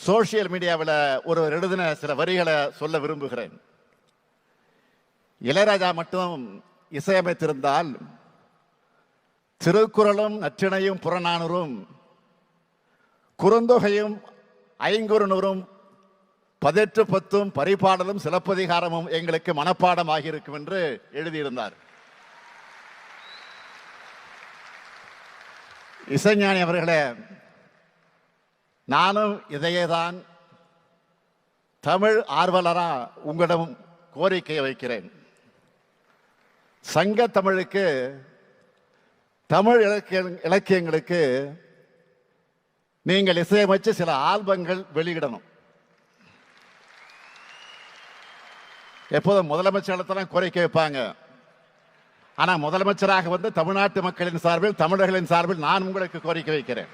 Social மீடியாவில் ஒரு எழுதின சில வரிகளை சொல்ல விரும்புகிறேன். இளையராஜா மட்டும் இசையமைத்திருந்தால் திருக்குறளும் நற்றிணையும் புறநானூறும் குறுந்தொகையும் ஐங்குறுநூறும் பதிற்று பத்தும் பரிபாடலும் சிலப்பதிகாரமும் எங்களுக்கு மனப்பாடம் ஆகியிருக்கும் என்று எழுதியிருந்தார். இசைஞானி அவர்களே, நானும் இதையேதான் தமிழ் ஆர்வலரா உங்களிடம் கோரிக்கை வைக்கிறேன். சங்க தமிழுக்கு, தமிழ் இலக்கியங்களுக்கு நீங்கள் இசையமைச்சு சில ஆல்பங்கள் வெளியிடணும். எப்போதும் முதலமைச்சர் கோரிக்கை வைப்பாங்க. ஆனா முதலமைச்சராக வந்து தமிழ்நாட்டு மக்களின் சார்பில், தமிழர்களின் சார்பில் நான் உங்களுக்கு கோரிக்கை வைக்கிறேன்.